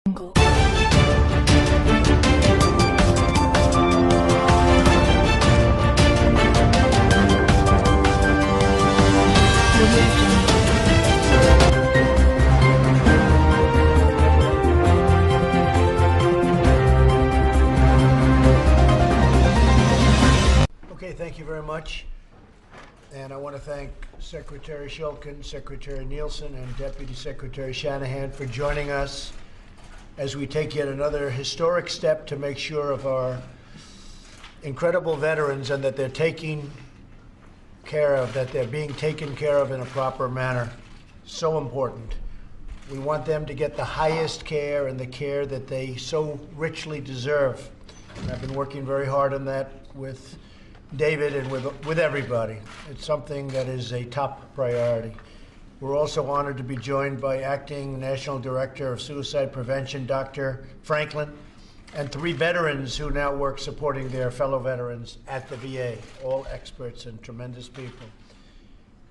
Okay, thank you very much. And I want to thank Secretary Shulkin, Secretary Nielsen, and Deputy Secretary Shanahan for joining us as we take yet another historic step to make sure of our incredible veterans and that they're taking care of, that they're being taken care of in a proper manner. So important. We want them to get the highest care and the care that they so richly deserve. And I've been working very hard on that with David and with everybody. It's something that is a top priority. We're also honored to be joined by Acting National Director of Suicide Prevention, Dr. Franklin, and 3 veterans who now work supporting their fellow veterans at the VA, all experts and tremendous people.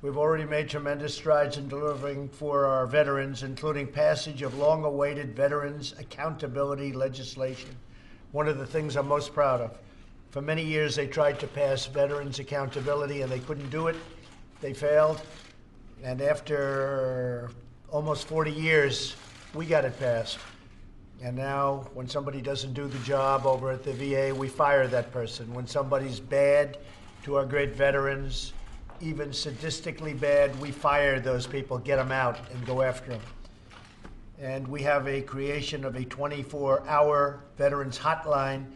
We've already made tremendous strides in delivering for our veterans, including passage of long-awaited veterans accountability legislation, one of the things I'm most proud of. For many years, they tried to pass veterans accountability, and they couldn't do it. They failed. And after almost 40 years, we got it passed. And now, when somebody doesn't do the job over at the VA, we fire that person. When somebody's bad to our great veterans, even sadistically bad, we fire those people, get them out, and go after them. And we have a creation of a 24-hour veterans hotline.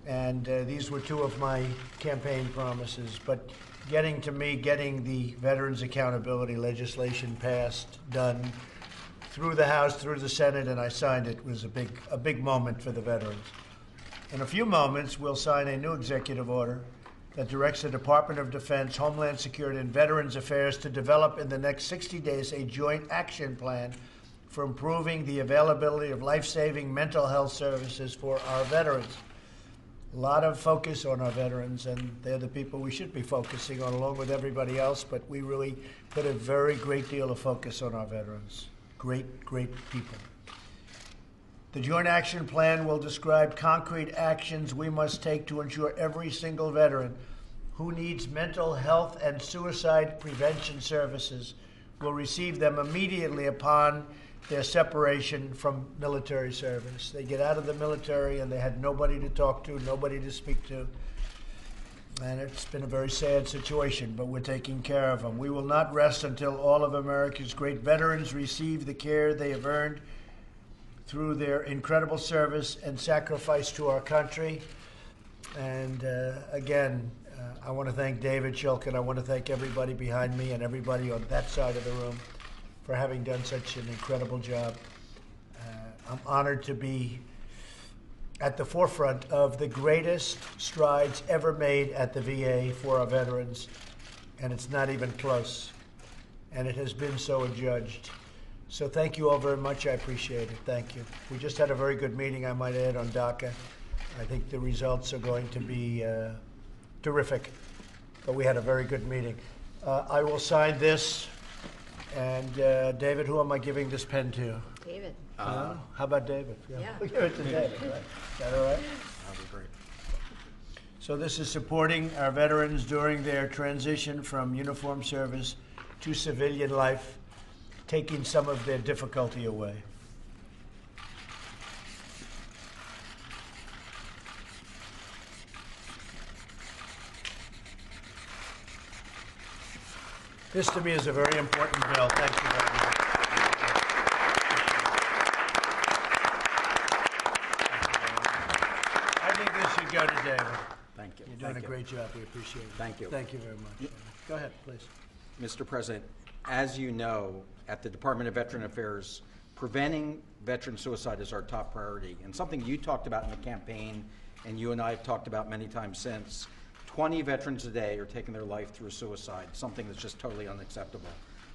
And these were 2 of my campaign promises. But getting the veterans accountability legislation passed, done, through the House, through the Senate, and I signed it, was a big moment for the veterans. In a few moments, we'll sign a new executive order that directs the Department of Defense, Homeland Security, and Veterans Affairs to develop in the next 60 days a joint action plan for improving the availability of life-saving mental health services for our veterans. A lot of focus on our veterans, and they're the people we should be focusing on along with everybody else, but we really put a very great deal of focus on our veterans. Great, great people. The Joint Action Plan will describe concrete actions we must take to ensure every single veteran who needs mental health and suicide prevention services will receive them immediately upon their separation from military service. They get out of the military and they had nobody to talk to, nobody to speak to. And it's been a very sad situation, but we're taking care of them. We will not rest until all of America's great veterans receive the care they have earned through their incredible service and sacrifice to our country. And again, I want to thank David Shulkin. I want to thank everybody behind me and everybody on that side of the room for having done such an incredible job. I'm honored to be at the forefront of the greatest strides ever made at the VA for our veterans, and it's not even close. And it has been so adjudged. So thank you all very much. I appreciate it. Thank you. We just had a very good meeting, I might add, on DACA. I think the results are going to be terrific, but we had a very good meeting. I will sign this. And David, who am I giving this pen to? David. How about David? Yeah. We'll give it to David, right? Is that all right? That'd be great. So this is supporting our veterans during their transition from uniformed service to civilian life, taking some of their difficulty away. This, to me, is a very important bill. Thank you very much. I think this should go to David. Thank you. You're doing a great job. We appreciate it. Thank you. Thank you very much. Go ahead, please. Mr. President, as you know, at the Department of Veteran Affairs, preventing veteran suicide is our top priority, and something you talked about in the campaign and you and I have talked about many times since. 20 veterans a day are taking their life through suicide, something that's just totally unacceptable.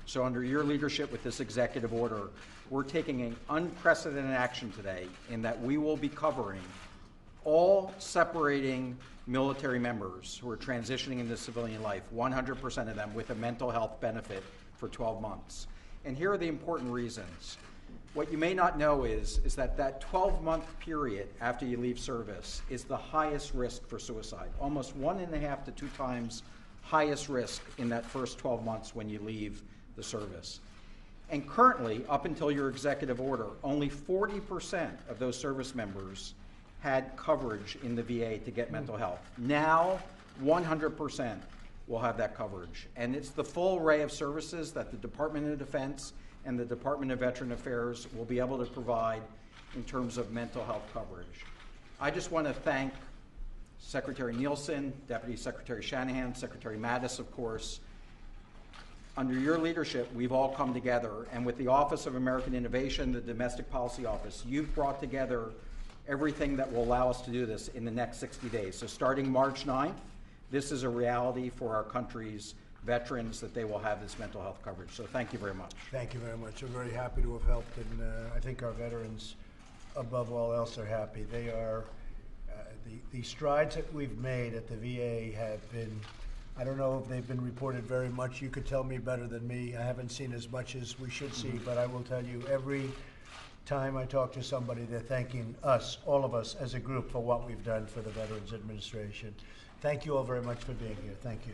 So under your leadership with this executive order, we're taking an unprecedented action today in that we will be covering all separating military members who are transitioning into civilian life, 100% of them with a mental health benefit for 12 months. And here are the important reasons. What you may not know is that 12-month period after you leave service is the highest risk for suicide. Almost 1.5 to 2 times highest risk in that first 12 months when you leave the service. And currently, up until your executive order, only 40% of those service members had coverage in the VA to get mental health. Now, 100% will have that coverage. And it's the full array of services that the Department of Defense and the Department of Veteran Affairs will be able to provide in terms of mental health coverage. I just want to thank Secretary Nielsen, Deputy Secretary Shanahan, Secretary Mattis, of course. Under your leadership, we've all come together, and with the Office of American Innovation, the Domestic Policy Office, you've brought together everything that will allow us to do this in the next 60 days. So starting March 9th, this is a reality for our country's veterans that they will have this mental health coverage. So thank you very much. Thank you very much. We're very happy to have helped, and I think our veterans, above all else, are happy. They are, the strides that we've made at the VA have been, I don't know if they've been reported very much. You could tell me better than me. I haven't seen as much as we should see, but I will tell you, every time I talk to somebody, they're thanking us, all of us as a group, for what we've done for the Veterans Administration. Thank you all very much for being here. Thank you.